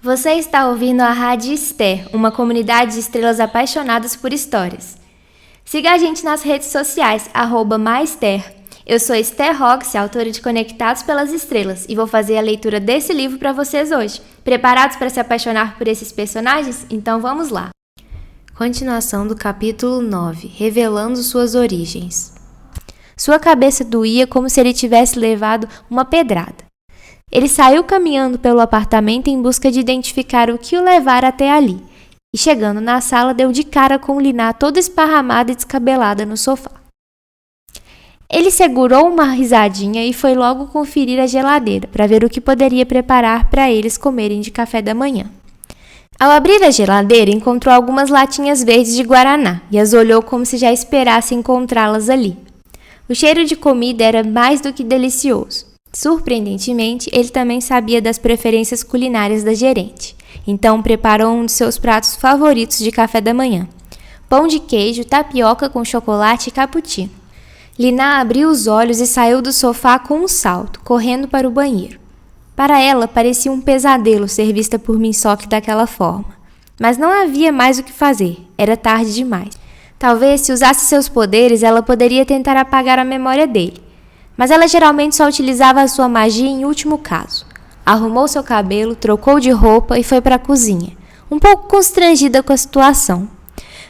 Você está ouvindo a Rádio Esther, uma comunidade de estrelas apaixonadas por histórias. Siga a gente nas redes sociais, @maester. Eu sou Esther Roxy, autora de Conectados pelas Estrelas, e vou fazer a leitura desse livro para vocês hoje. Preparados para se apaixonar por esses personagens? Então vamos lá! Continuação do capítulo 9, revelando suas origens. Sua cabeça doía como se ele tivesse levado uma pedrada. Ele saiu caminhando pelo apartamento em busca de identificar o que o levara até ali, e chegando na sala deu de cara com Liná toda esparramada e descabelada no sofá. Ele segurou uma risadinha e foi logo conferir a geladeira para ver o que poderia preparar para eles comerem de café da manhã. Ao abrir a geladeira, encontrou algumas latinhas verdes de guaraná e as olhou como se já esperasse encontrá-las ali. O cheiro de comida era mais do que delicioso. Surpreendentemente, ele também sabia das preferências culinárias da gerente. Então preparou um de seus pratos favoritos de café da manhã: pão de queijo, tapioca com chocolate e cappuccino. Liná abriu os olhos e saiu do sofá com um salto, correndo para o banheiro. Para ela, parecia um pesadelo ser vista por Min-seok daquela forma. Mas não havia mais o que fazer, era tarde demais. Talvez, se usasse seus poderes, ela poderia tentar apagar a memória dele. Mas ela geralmente só utilizava a sua magia em último caso. Arrumou seu cabelo, trocou de roupa e foi para a cozinha, um pouco constrangida com a situação.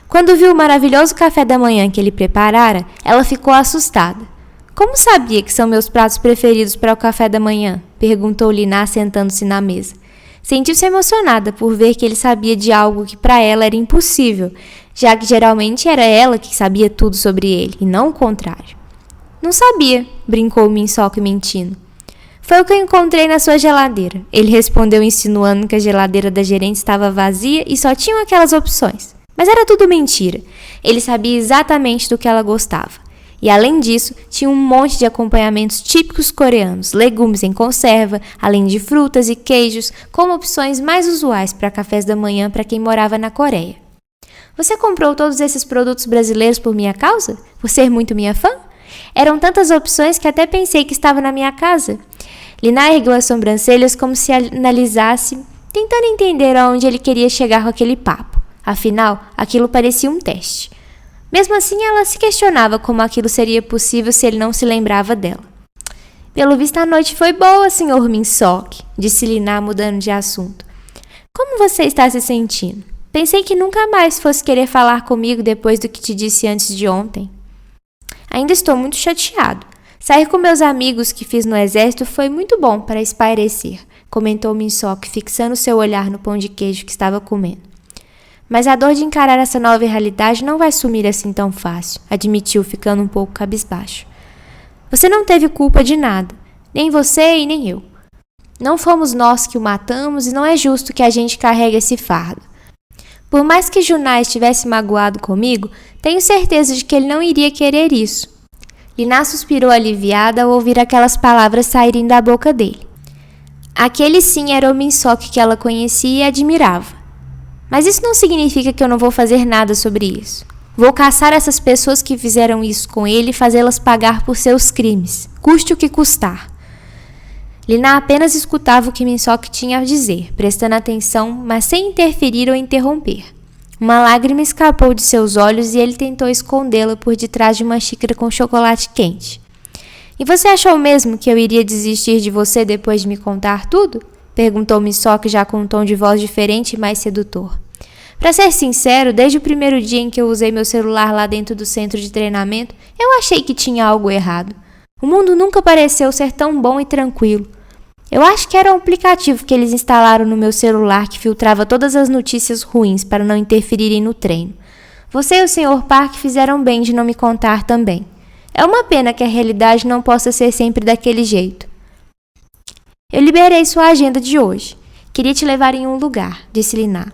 Quando viu o maravilhoso café da manhã que ele preparara, ela ficou assustada. "Como sabia que são meus pratos preferidos para o café da manhã?" perguntou Liná sentando-se na mesa. Sentiu-se emocionada por ver que ele sabia de algo que para ela era impossível, já que geralmente era ela que sabia tudo sobre ele, e não o contrário. "Não sabia", brincou Min-seok mentindo. "Foi o que eu encontrei na sua geladeira", ele respondeu, insinuando que a geladeira da gerente estava vazia e só tinham aquelas opções. Mas era tudo mentira. Ele sabia exatamente do que ela gostava. E além disso, tinha um monte de acompanhamentos típicos coreanos, legumes em conserva, além de frutas e queijos, como opções mais usuais para cafés da manhã para quem morava na Coreia. "Você comprou todos esses produtos brasileiros por minha causa? Por ser muito minha fã? Eram tantas opções que até pensei que estava na minha casa." Liná ergueu as sobrancelhas como se analisasse, tentando entender aonde ele queria chegar com aquele papo. Afinal, aquilo parecia um teste. Mesmo assim, ela se questionava como aquilo seria possível se ele não se lembrava dela. "Pelo visto, a noite foi boa, Sr. Min-seok", disse Liná, mudando de assunto. "Como você está se sentindo? Pensei que nunca mais fosse querer falar comigo depois do que te disse antes de ontem." "Ainda estou muito chateado. Sair com meus amigos que fiz no exército foi muito bom para espairecer", comentou Min-seok, fixando seu olhar no pão de queijo que estava comendo. "Mas a dor de encarar essa nova realidade não vai sumir assim tão fácil", admitiu, ficando um pouco cabisbaixo. "Você não teve culpa de nada, nem você e nem eu. Não fomos nós que o matamos e não é justo que a gente carregue esse fardo. Por mais que Junai estivesse magoado comigo, tenho certeza de que ele não iria querer isso." Liná suspirou aliviada ao ouvir aquelas palavras saírem da boca dele. Aquele sim era o Min-seok que ela conhecia e admirava. "Mas isso não significa que eu não vou fazer nada sobre isso. Vou caçar essas pessoas que fizeram isso com ele e fazê-las pagar por seus crimes, custe o que custar." Liná apenas escutava o que Min-seok tinha a dizer, prestando atenção, mas sem interferir ou interromper. Uma lágrima escapou de seus olhos e ele tentou escondê-la por detrás de uma xícara com chocolate quente. "E você achou mesmo que eu iria desistir de você depois de me contar tudo?" perguntou Min-seok, já com um tom de voz diferente e mais sedutor. "Para ser sincero, desde o primeiro dia em que eu usei meu celular lá dentro do centro de treinamento, eu achei que tinha algo errado. O mundo nunca pareceu ser tão bom e tranquilo. Eu acho que era um aplicativo que eles instalaram no meu celular que filtrava todas as notícias ruins para não interferirem no treino. Você e o Sr. Park fizeram bem de não me contar também. É uma pena que a realidade não possa ser sempre daquele jeito. Eu liberei sua agenda de hoje. Queria te levar em um lugar", disse Liná.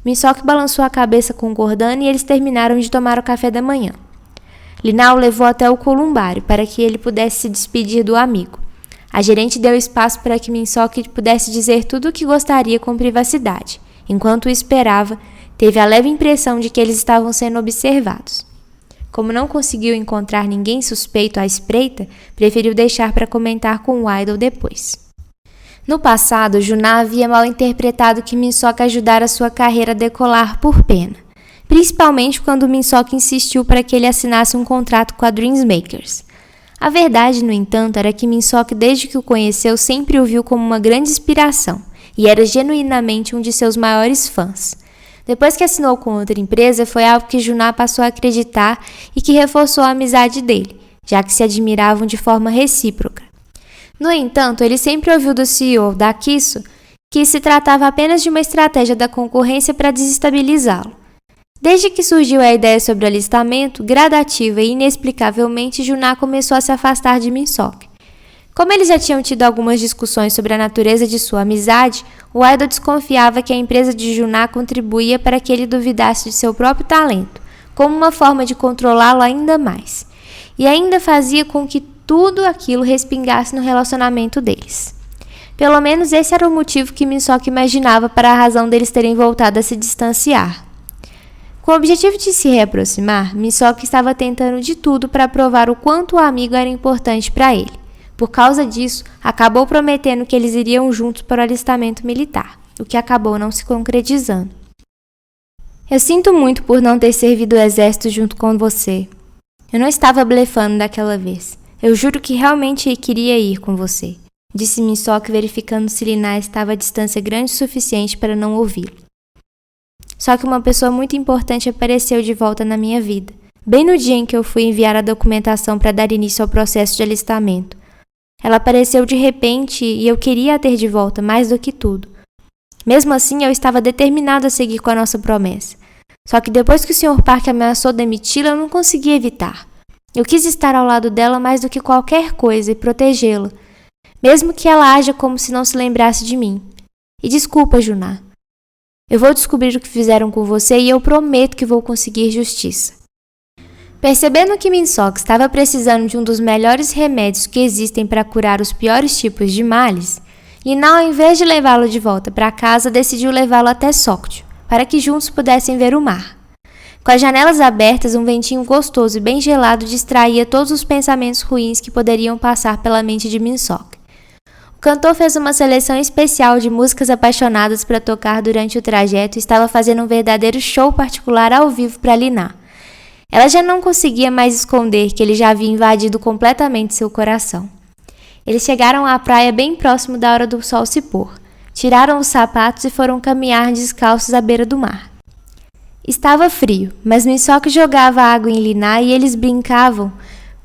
Min-seok balançou a cabeça concordando e eles terminaram de tomar o café da manhã. Liná o levou até o columbário para que ele pudesse se despedir do amigo. A gerente deu espaço para que Min-seok pudesse dizer tudo o que gostaria com privacidade. Enquanto o esperava, teve a leve impressão de que eles estavam sendo observados. Como não conseguiu encontrar ninguém suspeito à espreita, preferiu deixar para comentar com o idol depois. No passado, Juná havia mal interpretado que Minseok ajudara sua carreira a decolar por pena, principalmente quando Minseok insistiu para que ele assinasse um contrato com a Dreammakers. A verdade, no entanto, era que Minseok, desde que o conheceu, sempre o viu como uma grande inspiração e era genuinamente um de seus maiores fãs. Depois que assinou com outra empresa, foi algo que Juná passou a acreditar e que reforçou a amizade dele, já que se admiravam de forma recíproca. No entanto, ele sempre ouviu do CEO da Kisso que se tratava apenas de uma estratégia da concorrência para desestabilizá-lo. Desde que surgiu a ideia sobre o alistamento, gradativa e inexplicavelmente, Juná começou a se afastar de Minseok. Como eles já tinham tido algumas discussões sobre a natureza de sua amizade, o idol desconfiava que a empresa de Juná contribuía para que ele duvidasse de seu próprio talento, como uma forma de controlá-lo ainda mais, e ainda fazia com que tudo aquilo respingasse no relacionamento deles. Pelo menos esse era o motivo que Minseok imaginava para a razão deles terem voltado a se distanciar. Com o objetivo de se reaproximar, Minseok estava tentando de tudo para provar o quanto o amigo era importante para ele. Por causa disso, acabou prometendo que eles iriam juntos para o alistamento militar, o que acabou não se concretizando. Eu sinto muito por não ter servido o exército junto com você. Eu não estava blefando daquela vez. Eu juro que realmente queria ir com você, disse Minseok, verificando se Lina estava a distância grande o suficiente para não ouvi-lo. Só que uma pessoa muito importante apareceu de volta na minha vida, bem no dia em que eu fui enviar a documentação para dar início ao processo de alistamento. Ela apareceu de repente e eu queria a ter de volta mais do que tudo. Mesmo assim, eu estava determinado a seguir com a nossa promessa. Só que depois que o Sr. Park ameaçou demiti-la, eu não consegui evitar. Eu quis estar ao lado dela mais do que qualquer coisa e protegê-la, mesmo que ela haja como se não se lembrasse de mim. E desculpa, Juná. Eu vou descobrir o que fizeram com você e eu prometo que vou conseguir justiça. Percebendo que Minseok estava precisando de um dos melhores remédios que existem para curar os piores tipos de males, Lina, ao invés de levá-lo de volta para casa, decidiu levá-lo até Sokcho, para que juntos pudessem ver o mar. Com as janelas abertas, um ventinho gostoso e bem gelado distraía todos os pensamentos ruins que poderiam passar pela mente de Minseok. O cantor fez uma seleção especial de músicas apaixonadas para tocar durante o trajeto e estava fazendo um verdadeiro show particular ao vivo para Lina. Ela já não conseguia mais esconder que ele já havia invadido completamente seu coração. Eles chegaram à praia bem próximo da hora do sol se pôr, tiraram os sapatos e foram caminhar descalços à beira do mar. Estava frio, mas Minseok jogava água em Lina e eles brincavam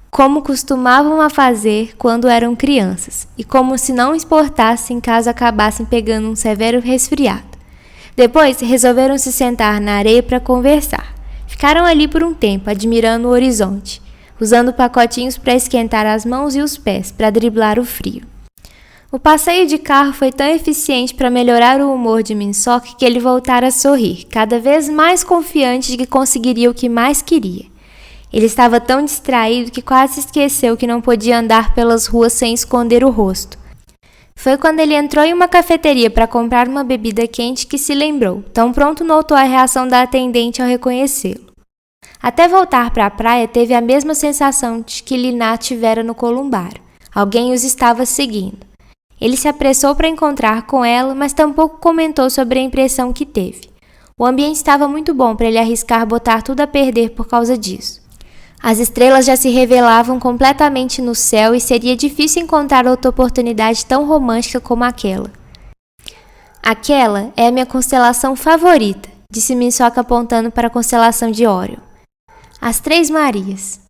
como costumavam a fazer quando eram crianças, e como se não importassem caso acabassem pegando um severo resfriado. Depois, resolveram se sentar na areia para conversar. Ficaram ali por um tempo, admirando o horizonte, usando pacotinhos para esquentar as mãos e os pés, para driblar o frio. O passeio de carro foi tão eficiente para melhorar o humor de Minseok que ele voltara a sorrir, cada vez mais confiante de que conseguiria o que mais queria. Ele estava tão distraído que quase esqueceu que não podia andar pelas ruas sem esconder o rosto. Foi quando ele entrou em uma cafeteria para comprar uma bebida quente que se lembrou. Tão pronto notou a reação da atendente ao reconhecê-lo. Até voltar para a praia, teve a mesma sensação de que Lina tivera no columbar. Alguém os estava seguindo. Ele se apressou para encontrar com ela, mas tampouco comentou sobre a impressão que teve. O ambiente estava muito bom para ele arriscar botar tudo a perder por causa disso. As estrelas já se revelavam completamente no céu e seria difícil encontrar outra oportunidade tão romântica como aquela. Aquela é a minha constelação favorita, disse Minseok apontando para a constelação de Órion. As Três Marias.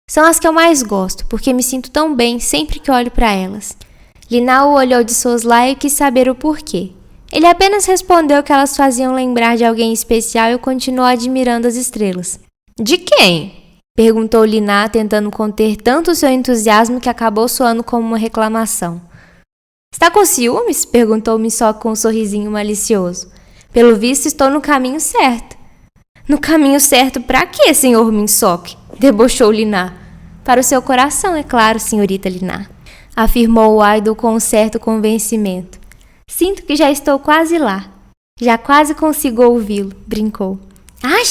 São as que eu mais gosto, porque me sinto tão bem sempre que olho para elas. Lina o olhou de soslaio e quis saber o porquê. Ele apenas respondeu que elas faziam lembrar de alguém especial e continuou admirando as estrelas. De quem? Perguntou Lina, tentando conter tanto o seu entusiasmo que acabou soando como uma reclamação. Está com ciúmes? Perguntou Minseok com um sorrisinho malicioso. Pelo visto, estou no caminho certo. No caminho certo para quê, senhor Minseok? Debochou Lina. Para o seu coração, é claro, senhorita Lina, afirmou o idol com um certo convencimento. Sinto que já estou quase lá. Já quase consigo ouvi-lo, brincou. Ai,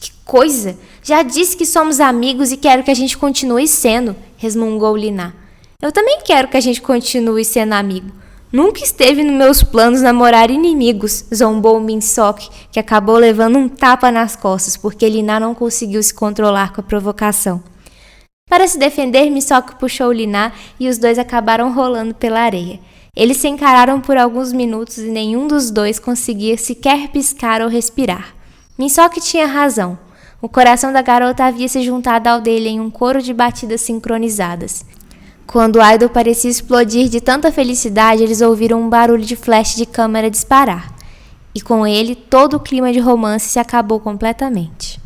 que coisa! Já disse que somos amigos e quero que a gente continue sendo, resmungou Lina. Eu também quero que a gente continue sendo amigo. Nunca esteve nos meus planos namorar inimigos, zombou Min-sok, que acabou levando um tapa nas costas, porque Lina não conseguiu se controlar com a provocação. Para se defender, Min-sok puxou Lina e os dois acabaram rolando pela areia. Eles se encararam por alguns minutos e nenhum dos dois conseguia sequer piscar ou respirar. Min-sok tinha razão. O coração da garota havia se juntado ao dele em um coro de batidas sincronizadas. Quando o idol parecia explodir de tanta felicidade, eles ouviram um barulho de flash de câmera disparar. E com ele, todo o clima de romance se acabou completamente.